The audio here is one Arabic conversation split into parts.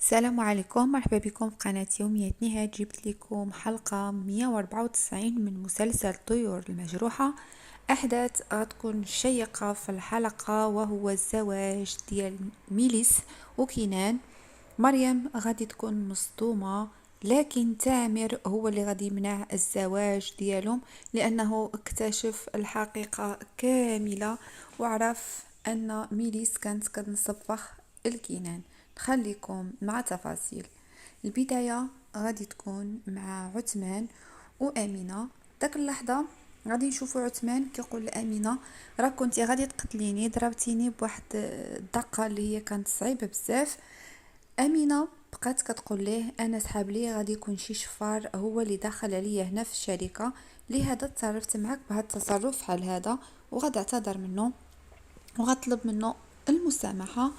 السلام عليكم، مرحبا بكم في قناة يوميات نهاد. جبت لكم حلقة 194 من مسلسل طيور المجروحة. أحداث غتكون شيقة في الحلقة، وهو الزواج ديال ميليس وكينان. مريم غادي تكون مصدومة، لكن تامر هو اللي غادي يمنع الزواج ديالهم، لأنه اكتشف الحقيقة كاملة وعرف أن ميليس كانت كتنصفخ الكينان. نخليكم مع تفاصيل البداية. غادي تكون مع عثمان وأمينة. داك اللحظة غادي نشوفوا عثمان كيقول لأمينة: راه كنتي غادي تقتليني، ضربتيني بواحد الدقة اللي هي كانت صعيبة بزاف. أمينة بقات كتقول ليه: انا سحاب لي غادي يكون شي شفار هو اللي داخل عليا هنا في الشركة، لهذا تصرفت معك بهذا التصرف بحال هذا، وغادي اعتذر منه وغطلب منه المسامحة.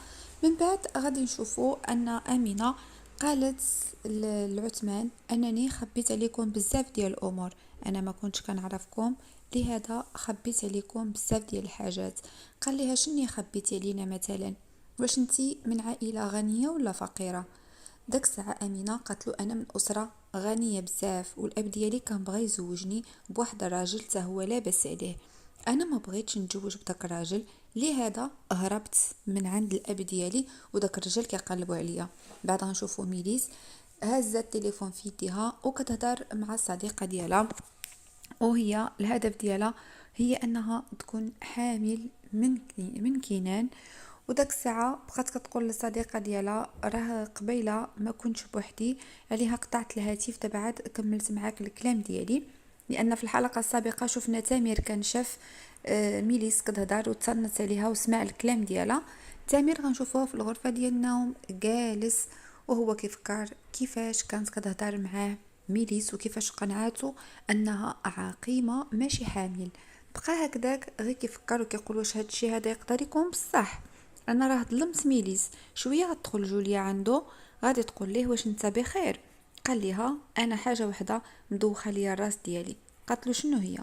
من بعد غادي نشوفوا ان امينة قالت لعثمان: انني خبيت عليكم بزاف ديال الامور، انا ما كنتش كنعرفكم، لهذا خبيت عليكم بزاف ديال الحاجات. قال لها: شني خبيتي علينا مثلا؟ واش انتي من عائلة غنية ولا فقيرة؟ داك الساعة أمينة قالت له: أنا من أسرة غنية بزاف، والأب ديالي كان بغى يزوجني بواحد الراجل تا هو لاباس عليه، أنا ما بغيتش نتزوج بداك الراجل، لهذا هربت من عند الأب ديالي وداك الرجال كيقلبوا عليا. بعد غنشوفوا ميليس هازت التليفون في يديها وكتهضر مع الصديقة ديالها، وهي الهدف ديالها هي انها تكون حامل من كينان. وداك الساعه بقات كتقول للصديقه ديالها: راه قبيله ما كنتش بوحدي، عليها قطعت الهاتف تبعد كملت معاك الكلام ديالي. لان في الحلقه السابقه شفنا تامر كان شاف ميليس كتهضر وتصنت عليها وسمع الكلام ديالها. تامر غنشوفوه في الغرفه ديال النوم جالس وهو كيفكر كيفاش كانت كتهضر معاه ميليس وكيفاش قنعاتو انها عقيمه ماشي حامل. بقى هكذاك غير كيفكر وكيقول: واش هادشي هذا يقدر يكون بصح؟ انا راه ظلمت ميليس. شويه غتدخل جوليا عنده، غادي تقول ليه: واش انت بخير؟ قال لها: انا حاجه وحده مدوخه ليا الراس ديالي. قالت له: شنو هي؟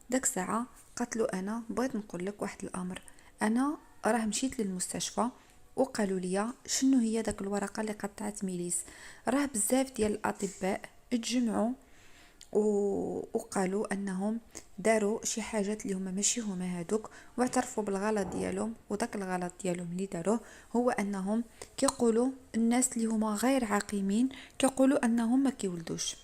داك ساعه قالت له: انا بغيت نقول لك واحد الامر، انا راه مشيت للمستشفى وقالوا لي شنو هي داك الورقه اللي قطعت ميليس. راه بزاف ديال الاطباء تجمعوا وقالوا انهم داروا شي حاجات اللي هما ماشي هما هادوك، واعترفوا بالغلط ديالهم. وداك الغلط ديالهم اللي داروه هو انهم كيقولوا الناس اللي هما غير عاقمين كيقولوا انهم ما كيولدوش.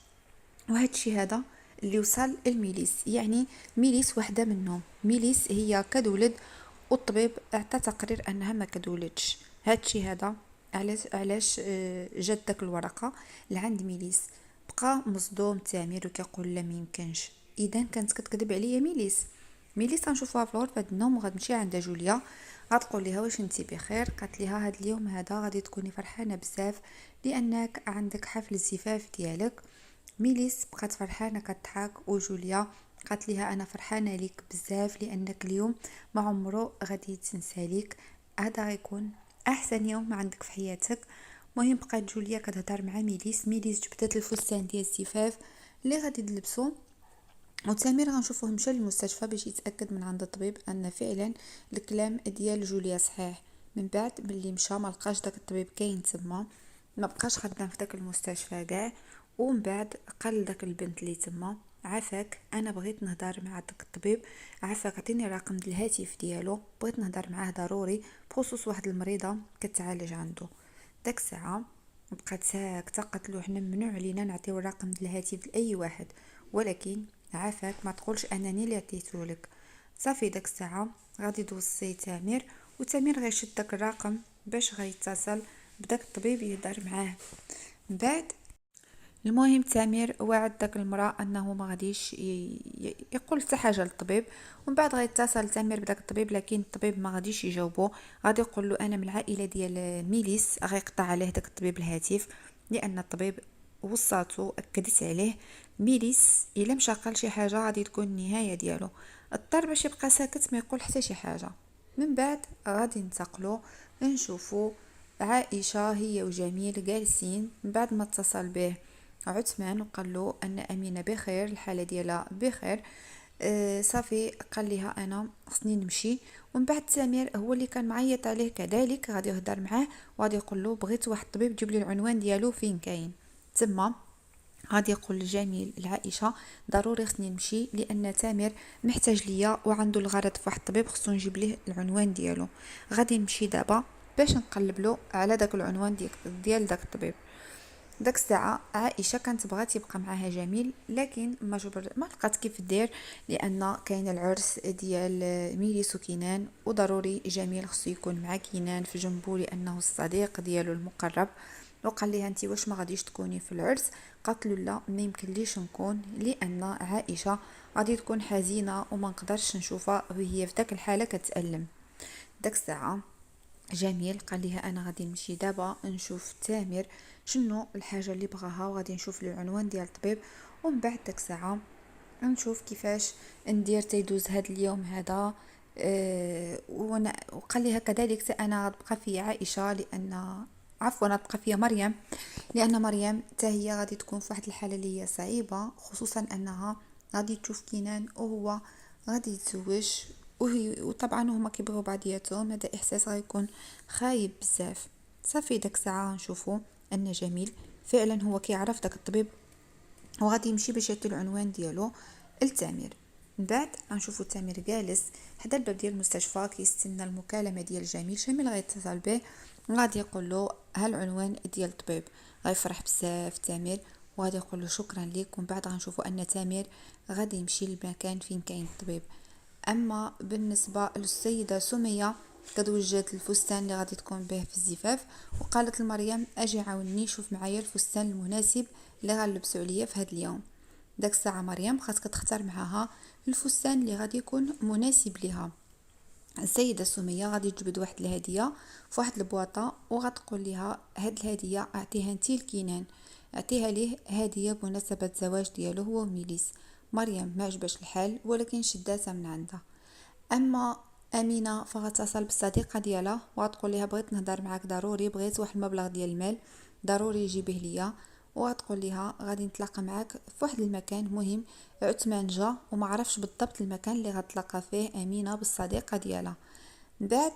وهذا الشيء هذا اللي وصل الميليس، يعني ميليس وحده منهم. ميليس هي كتولد والطبيب اعطى تقرير انها ما كتولدش. هذا الشيء هذا علاش جات داك الورقه لعند ميليس. بقى مصدوم تامر وكيقول: لا ميمكنش، اذا كانت كتكذب عليا ميليس. ميليس غنشوفوها في غرفه النوم وغتمشي عند جوليا، غتقول لها: واش انتي بخير؟ قالت لها: هاد اليوم هذا غادي تكوني فرحانه بزاف لانك عندك حفل الزفاف ديالك. ميليس بقات فرحانه كتضحك، وجوليا قالت لها: انا فرحانه ليك بزاف لانك اليوم ما عمره غادي تنسى ليك، هذا غيكون احسن يوم عندك في حياتك. مهم بقات جوليا كتهضر مع ميليس جبدت الفستان ديال الزفاف اللي غادي تلبسو. وتامر غنشوفوه مشى للمستشفى باش يتاكد من عند الطبيب ان فعلا الكلام ديال جوليا صحيح. من بعد ملي مشى ما لقاش داك الطبيب كاين تما، ما بقاش خدام في داك المستشفى كاع. ومن بعد قال داك البنت اللي تما: عافاك، انا بغيت نهضر مع داك الطبيب، عافاك عطيني رقم الهاتف ديالو، بغيت نهضر معاه ضروري بخصوص واحد المريضه كتعالج عنده. داك الساعه بقات ساكته، قالت له: حنا ممنوع علينا نعطيو الرقم الهاتف لاي واحد، ولكن عافاك ما تقولش انني اللي عطيته لك. صافي داك الساعه غادي توصي تامر، وتامر غيشد داك الرقم باش غيتصل بداك الطبيب يهضر معاه. من بعد المهم تامر وعد داك المراه انه ما غاديش يقول حتى حاجه للطبيب. ومن بعد غيتصل تامر بداك الطبيب، لكن الطبيب ما غاديش يجاوبه. غادي يقول له: انا من العائله ديال ميليس. غيقطع عليه داك الطبيب الهاتف، لان الطبيب وصاتو اكدت عليه ميليس الا مشى قال شي حاجه غادي تكون النهايه ديالو. اضطر باش يبقى ساكت ما يقول حتى شي حاجه. من بعد غادي ننتقلوا نشوفوا عائشه هي وجميل جالسين بعد ما اتصل به عثمان وقال له ان امينه بخير، الحاله ديالها بخير. صافي قال لها انا خصني نمشي. ومن بعد سمير هو اللي كان معيط عليه كذلك، غادي يهضر معاه وغادي يقول له بغيت واحد الطبيب يجيب لي العنوان ديالو فين كاين. تما غادي يقول جميل لعائشة ضروري خصني نمشي لان تامر محتاج ليا وعنده الغرض في واحد الطبيب خصو نجيب ليه العنوان ديالو. غادي نمشي دابا باش نقلب له على داك العنوان ديال داك الطبيب. داك الساعة عائشة كانت بغات يبقى معاها جميل، لكن ما لقات كيف دير لان كاين العرس ديال ميليس وكنان وضروري جميل خصو يكون مع كنان في جنبو لانه الصديق ديالو المقرب. وقال لها انت واش ما غاديش تكوني في العرس؟ قالت له لا ما يمكنليش نكون لان عائشة غادي تكون حزينة وما نقدرش نشوفها وهي في داك الحالة كتألم. داك الساعة جميل قال لها انا غادي نمشي دابا نشوف تامر شنو الحاجه اللي بغاها وغادي نشوف له العنوان ديال الطبيب. ومن بعد داك الساعه نشوف كيفاش ندير تيدوز هاد اليوم هذا. وقال لها كذلك انا غتبقى في عائشه لان عفوا غتبقى فيا مريم لان مريم حتى هي غادي تكون في واحد الحاله اللي هي صعيبه، خصوصا انها غادي تشوف كينان وهو غادي يتزوج وطبعا هما كيبغيو بعضياتهم. هذا احساس غيكون خايب بزاف. صافي داك الساعه نشوفوا ان جميل فعلا هو كيعرف داك الطبيب وغادي يمشي باش يعطي العنوان ديالو لتامر. من بعد غنشوفوا تامر جالس حدا الباب ديال المستشفى كيستنى المكالمه ديال جميل غيتصل به وغادي يقول له ها العنوان ديال الطبيب. غيفرح بزاف تامر وغادي يقول له شكرا لك. ومن بعد غنشوفوا ان تامر غادي يمشي للمكان فين كاين الطبيب. اما بالنسبه للسيده سميه قد وجدت الفستان اللي غادي تكون به في الزفاف وقالت لمريم اجي عاوني شوف معايا الفستان المناسب اللي غنلبسو عليا في هذا اليوم. داك الساعه مريم خاصك تختار معاها الفستان اللي غادي يكون مناسب ليها. السيده سميه غادي تجبد واحد الهديه في واحد البواطه وغتقول لها هاد الهديه اعطيها انتي لكينان، اعطيها ليه هديه بمناسبه زواج ديالو هو وميليس. مريم ما عجباش الحال ولكن شداتها من عندها. اما امينه فغتصل بالصديقه ديالها وغتقول لها بغيت نهضر معاك ضروري، بغيت واحد المبلغ ديال المال ضروري يجيبه ليا. وغتقول لها غادي نتلاقى معاك في واحد المكان مهم. عثمان جا وما عرفش بالضبط المكان اللي غتلاقى فيه امينه بالصديقه ديالها. من بعد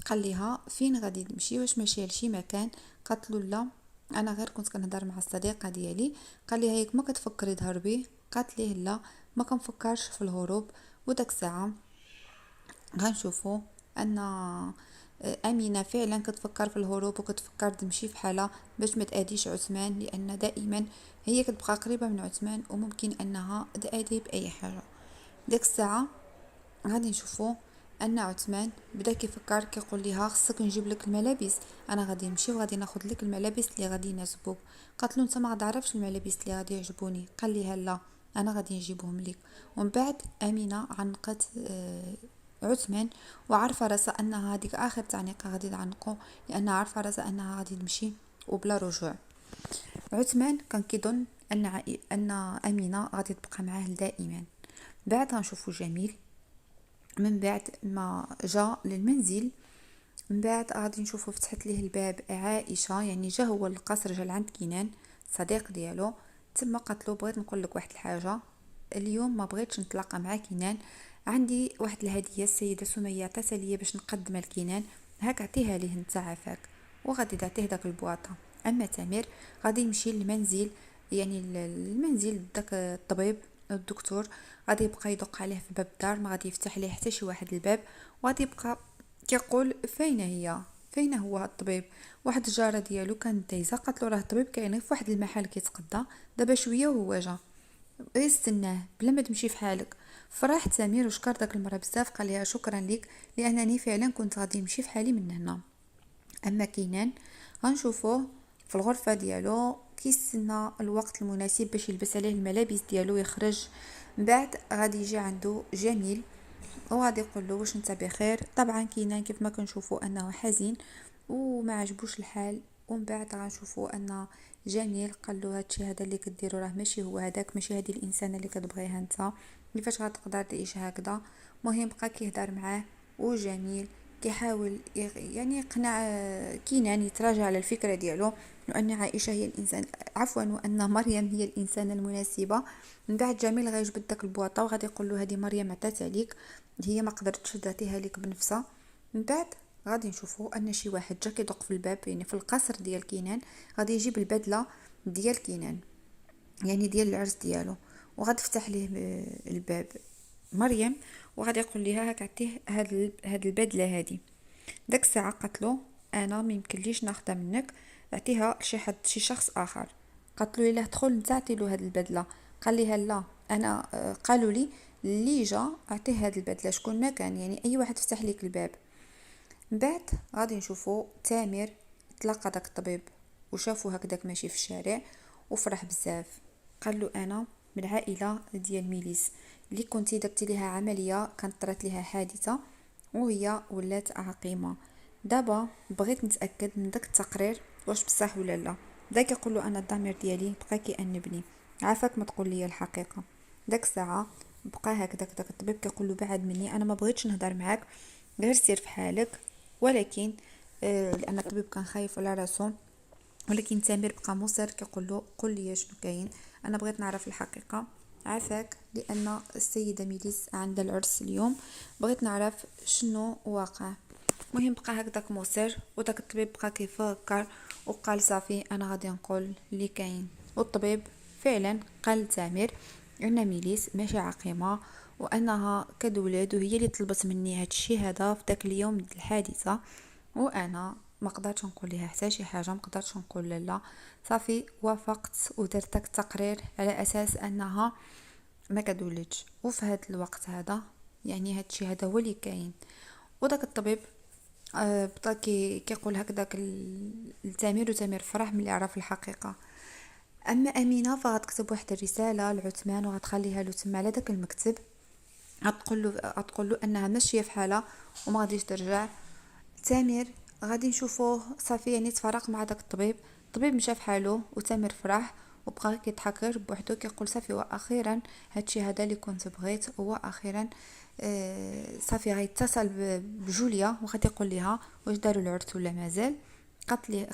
قال لها فين غادي نمشي واش ماشي لشي مكان؟ قالت له لا انا غير كنت كنهضر مع الصديقه ديالي. قال لها ياك ما كتفكري تهربي؟ قالت ليه لا ما كنفكرش في الهروب. وداك الساعه غنشوفوا ان امينه فعلا كتفكر في الهروب وكتفكر تمشي في حالها باش ما تاديش عثمان لان دائما هي كتبقى قريبه من عثمان وممكن انها تادي باي حاجه. ديك الساعه غادي نشوفوا ان عثمان بدا كيفكر كيقول لها خصك نجيب لك الملابس، انا غادي نمشي وغادي ناخذ لك الملابس اللي غادي يناسبوك. قالت له انت ما تعرفش الملابس اللي غادي يعجبوني؟ قال لها لا انا غادي نجيبهم لك. ومن بعد امينه عنقت عثمان وعارفه راسها انها هذيك اخر تعنيقه غادي تعنقو لانها عارفه راسها انها غادي تمشي وبلا رجوع. عثمان كان كيظن ان امينه غادي تبقى معاه دائما. بعد غنشوفوا جميل من بعد ما جاء للمنزل. من بعد غادي نشوفوا فتحت ليه الباب عائشه، يعني جا هو القصر جا لعند كنان صديق ديالو. تما قالت له بغيت نقول لك واحد الحاجه، اليوم ما بغيتش نتلاقى مع كنان، عندي واحد الهديه السيده سميه عطاتها ليا باش نقدمها لكنان، هاك عطيها ليه انت عافاك. وغادي تعطيه داك البواطه. اما تامر غادي يمشي للمنزل، يعني المنزل داك الطبيب الدكتور غادي يبقى يدق عليه في باب الدار ما غادي يفتح ليه حتى شي واحد الباب. وغادي يبقى كيقول فين هي فين هو الطبيب. واحد الجاره ديالو كانت دايزه قالت له راه الطبيب كاين في واحد المحل كيتقضى دابا شويه وهو جا استناه بلا ما تمشي في حالك. فرح سمير وشكر داك المرة بزاف قال لها شكرا لك لانني فعلا كنت غادي نمشي في حالي من هنا. اما كينان غنشوفوه في الغرفه ديالو كيستنى الوقت المناسب باش يلبس عليه الملابس ديالو يخرج. من بعد غادي يجي عنده جميل وغادي يقول له واش انت بخير. طبعا كينان كيف ما كنشوفوا انه حزين وما عجبوش الحال. ومن بعد غنشوفوا ان جميل قال له هادشي هذا اللي كديرو راه ماشي هو هذاك، ماشي هذه الانسانه اللي كتبغيها انت، كيفاش غتقدر تعيش هكذا؟ مهم بقى كيهضر معاه وجميل كيحاول يعني يقنع كينان يتراجع على الفكرة ديالو وأن عائشة هي الإنسان، عفوا، وأن مريم هي الإنسانة المناسبة. من بعد جميل غيجبد داك البواطة وغادي يقول له هذه مريم عطاتها عليك، هي ما قدرتش تعطيها لك بنفسها. من بعد غادي نشوفوا ان شي واحد جا كيدق في الباب، يعني في القصر ديال كينان، غادي يجيب البدله ديال كينان، يعني ديال العرس ديالو، وغادي تفتح ليه الباب مريم، وغادي يقول لها هاك عطيه هاد البدله هادي. داك الساعه قالت له انا ما يمكنليش ناخذها منك، اعطيها لشي حد، شي شخص اخر. قالت له الا دخل انت عطي له هاد البدله. قال لها لا، انا قالوا لي اللي جا اعطيه هاد البدله شكون ما كان، يعني اي واحد فتح لك الباب. من بعد غادي نشوفو تامر تلاقى داك الطبيب وشافو هكداك ماشي في الشارع وفرح بزاف. قال له انا من العائله ديال ميليس اللي كنتي درتي ليها عمليه، كانت طرات ليها حادثه وهي ولات عقيمه. دابا بغيت نتاكد من داك التقرير واش بصح ولا لا. داك يقول له انا الضمير ديالي بقى كيأنبني، عافاك ما تقول لي الحقيقه. داك الساعه بقى هكداك داك الطبيب كيقول له بعد مني، انا ما بغيتش نهضر معاك، غير سير في حالك. ولكن لان الطبيب كان خايف على راسو، ولكن تامر بقى مصر كيقول له قل لي شنو كاين، انا بغيت نعرف الحقيقه. عافاك لان السيده ميليس عندها العرس اليوم، بغيت نعرف شنو واقع. مهم بقى هكذاك مصر، وداك الطبيب بقى كيفكر وقال صافي انا غادي نقول اللي كاين. والطبيب فعلا قال لتامر ان ميليس ماشي عقيمه، وانها كدولاد وهي اللي طلبت مني هاد الشهاده في داك اليوم د الحادثه، وانا ما قدرتش نقول لها حتى شي حاجه، ما قدرتش نقول لا. صافي وافقت ودرت داك التقرير على اساس انها ما كدولدش. وفي هاد الوقت هذا يعني هاد الشيء هذا هو اللي كاين. وداك الطبيب بدا كيقول هكذاك لتامر، وتامر فرح ملي عرف الحقيقه. اما امينه فغتكتب واحد الرساله لعثمان وغتخليها له تما على داك المكتب، غتقول له انها ماشيه في حالها وما غاديش ترجع. تامر غادي نشوفوه صافي يعني تفرق مع داك الطبيب مشى في حاله، وتامر فرح وبقى كيضحك غير بوحدو كيقول صافي واخيرا هادشي هذا اللي كنت بغيت. هو اخيرا صافي غيتصل بجوليا وغادي يقول لها واش داروا العرس ولا مازال.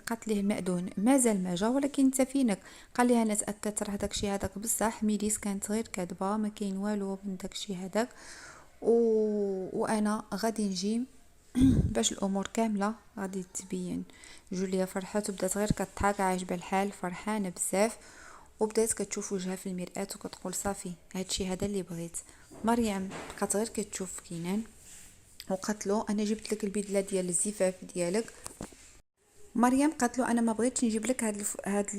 قالت ليه المأذون مازال ما جا، ولكن انت فينك. قال لها انا تاكدت راه داكشي هذاك بصح، ميليس كانت غير كاذبه، ما كاين والو من داكشي هذاك، وانا غادي نجي باش الامور كامله غادي تبين. جوليا فرحات وبدات غير كتضحك، عاجبها الحال، فرحانه بزاف، وبدات كتشوف وجهها في المرآة وكتقول صافي هادشي هذا اللي بغيت. مريم بقات غير كتشوف كينان وقالت له انا جبت لك البدله ديال الزفاف ديالك. مريم قالت له انا ما بغيتش نجيب لك هاد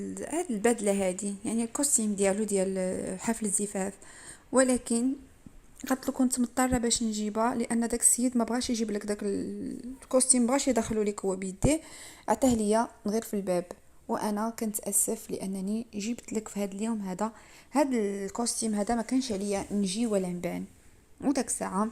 البدله هادي، يعني الكوستيم ديالو ديال حفل الزفاف، ولكن قالت له كنت مضطره باش نجيبها لان داك السيد ما بغاش يجيب لك داك الكوستيم، بغاش يدخلوا لك هو بيديه، عطاه ليا غير في الباب، وانا كنت اسف لانني جبت لك في هذا اليوم هذا هاد الكوستيم هذا ما كانش عليا نجي ولا نبان. وداك الساعه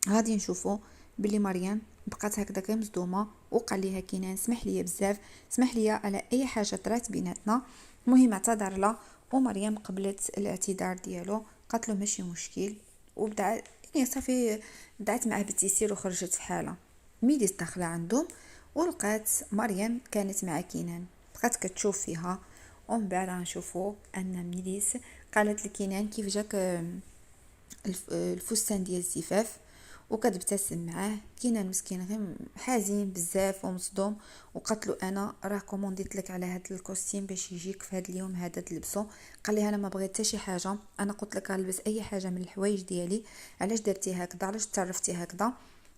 غادي نشوفو بلي مريم بقات هكذا غير مصدومه، وقال ليها كينان سمح لي بزاف، سمح لي على اي حاجه طرات بيناتنا. المهم اعتذر لها، ومريم قبلت الاعتذار ديالو، قالت له ماشي مشكل، وبدا يعني صافي دعت معاه بالتيسير وخرجت في حالها. ميليس داخله عندهم ولقات مريم كانت مع كينان، بقات كتشوف فيها. ومن بعد غنشوفوا ان ميليس قالت لكينان كيف جاك الفستان ديال الزفاف، وكتبتسم معاه. كينان مسكين غير حزين بزاف ومصدوم، وقالت له انا راه كومونديت لك على هذا الكوستيم باش يجيك في هذا اليوم هذا تلبسه. قال لي انا ما بغيت حتى شي حاجه، انا قلت لك غنلبس اي حاجه من الحوايج ديالي، علاش درتي هكذا، علاش تصرفتي هكذا.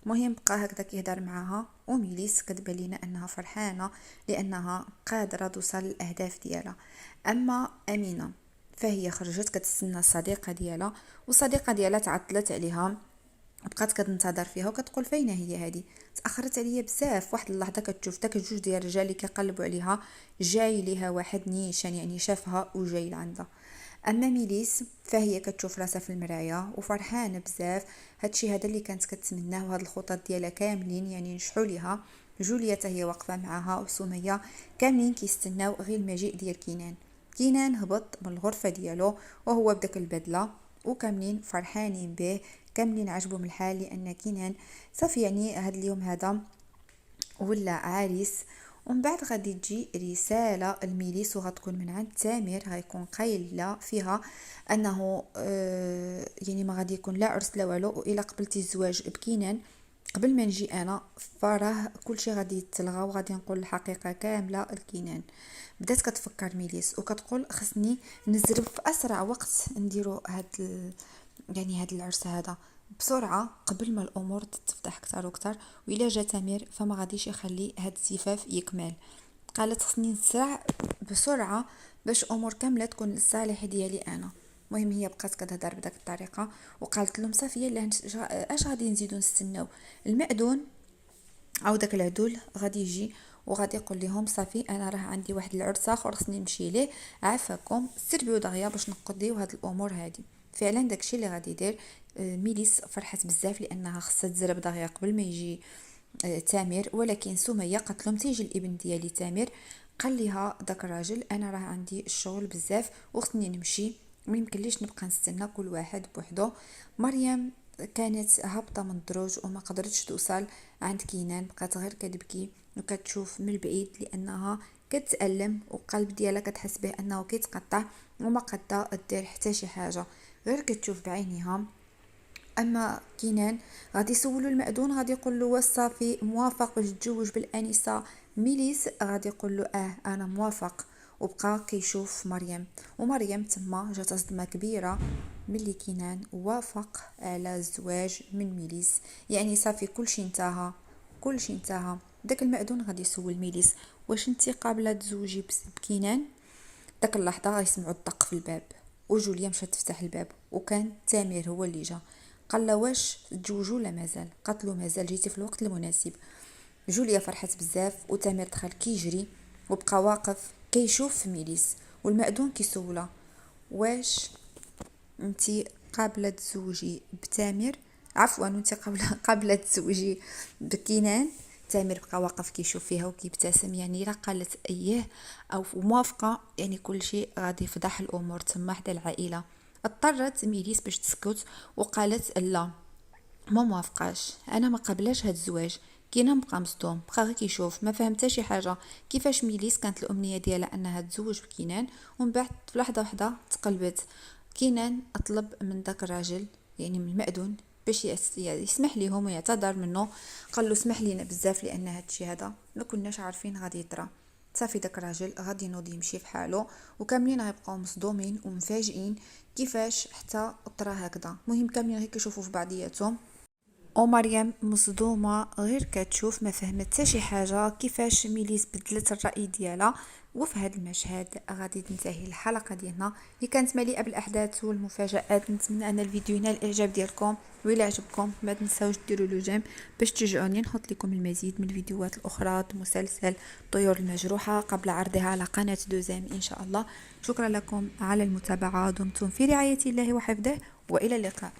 المهم بقى هكذا كيهضر معاها، وميليس كتبان لينا انها فرحانه لانها قادره توصل للاهداف ديالها. اما امينه فهي خرجت كتستنى الصديقه ديالها، والصديقه ديالها تعطلت عليها، بقات كتنتظر فيها وكتقول فين هي هذه، تاخرت عليا بزاف. واحد اللحظه كتشوف داك الجوج ديال الرجال اللي كيقلبوا عليها، جاي ليها واحد نيشان يعني شافها وجاي لعندها. اما ميليس فهي كتشوف راسها في المرايه وفرحانه بزاف، هادشي هذا اللي كانت كتمناه، وهاد الخطط ديالها كاملين يعني نجحوا ليها. جوليا حتى هي واقفه معاها، وسميه كاملين كيستناو غير المجيء ديال كينان. كينان هبط من الغرفه ديالو وهو بداك البدله وكاملين فرحانين به، كاملين عجبهم الحال، لان كينان صافي يعني هاد اليوم هذا ولا عريس. ومن بعد غادي تجي رسالة الميليس وغتكون من عند تامر، غيكون قايل فيها انه يعني ما غادي يكون لا عرس لا والو، والا قبلتي الزواج بكينان قبل ما نجي انا فراه كلشي غادي يتلغى وغادي نقول الحقيقه كامله لكينان. بدات كتفكر ميليس وكتقول خصني نزرب في اسرع وقت نديرو يعني هاد العرس هذا بسرعه قبل ما الامور تتفتح اكثر واكثر، وإلا جا تامر فما غاديش يخلي هاد الزفاف يكمل. قالت خصني نسرع بسرعه باش امور كامله تكون للصالح ديالي انا. المهم هي بقات كتهضر بداك الطريقه، وقالت لهم صافي يلاه اش غادي نزيدو نستناو المأذون او داك العدول غادي يجي وغادي يقول لهم صافي انا راه عندي واحد العرس اخر خصني نمشي ليه، عافاكم سربيو دغيا باش نقضيو هاد الامور هادي. فعلا داكشي اللي غادي يدير. ميليس فرحت بزاف لانها خصها تزرب دغيا قبل ما يجي تامر. ولكن سمية قالت لهم تيجي الابن ديالي تامر، قال ليها داك الراجل انا راه عندي الشغل بزاف وخصني نمشي، ما يمكنليش نبقى نستنى كل واحد بوحدو. مريم كانت هابطه من الدروج وما قدرتش توصل عند كينان، بقات غير كتبكي وكتشوف من البعيد لانها كتألم وقلب ديالها كتحس به انه كيتقطع وما قادة دير حتى شي حاجه، غير كتشوف بعينيها. اما كينان غادي يسولو المأذون غادي يقول له واش صافي موافق باش تتزوج بالانسه ميليس، غادي يقول له انا موافق. وبقى كيشوف مريم، ومريم تما جات صدمه كبيره ملي كينان وافق على الزواج من ميليس. يعني صافي كلشي انتهى، كلشي انتهى. داك المأذون غادي يسول ميليس واش انتي قابله تزوجي بكينان. داك اللحظه غيسمعوا الطق في الباب، وجوليا مشات تفتح الباب وكان تامر هو اللي جا. قال له واش تزوجوا ولا مازال؟ قالت له مازال، جيتي في الوقت المناسب. جوليا فرحت بزاف وتامر دخل كيجري وبقى واقف كيشوف في ميليس. والمأذون كيسوله واش انتي قابله تزوجي بتامر، عفوا انتي قابله تزوجي بكينان. تامر بقى واقف كيشوف فيها وكيبتسم، يعني الا قالت اييه او موافقه يعني كل شيء غادي يفضح الامور تما حدا العائله. اضطرت ميليس باش تسكت وقالت لا ما موافقاش، انا ما قبلاش هاد الزواج. كينان بقى مصدوم، بقى غير كيشوف ما فهم حتى شي حاجه. كيفاش ميليس كانت الامنيه ديالها انها تزوج بكينان ومن بعد في لحظه واحده تقلبت. كينان اطلب من داك الراجل يعني من المأذون باش يسمح ليهم ويعتذر منه. قال له اسمح لينا بزاف لان هادشي هذا ما كناش عارفين غادي يطرا. صافي داك الراجل غادي ينوض يمشي في حاله، وكاملين غيبقاو مصدومين ومفاجئين كيفاش حتى طرا هكذا. المهم كاملين غير كيشوفوا في بعضياتهم، ومريم مصدومه غير كتشوف ما فهمت حتى شي حاجه كيفاش ميليس بدلت الراي ديالها. وفي هذا المشهد غادي تنتهي الحلقه ديالنا اللي كانت مليئه بالاحداث والمفاجات. نتمنى ان الفيديو ينال الاعجاب ديالكم، وإلا عجبكم ما تنساوش ديروا له جيم باش تشجعوني نحط لكم المزيد من الفيديوهات الاخرى مسلسل طيور المجروحه قبل عرضها على قناه دوزام ان شاء الله. شكرا لكم على المتابعه، دمتم في رعايه الله وحفظه، والى اللقاء.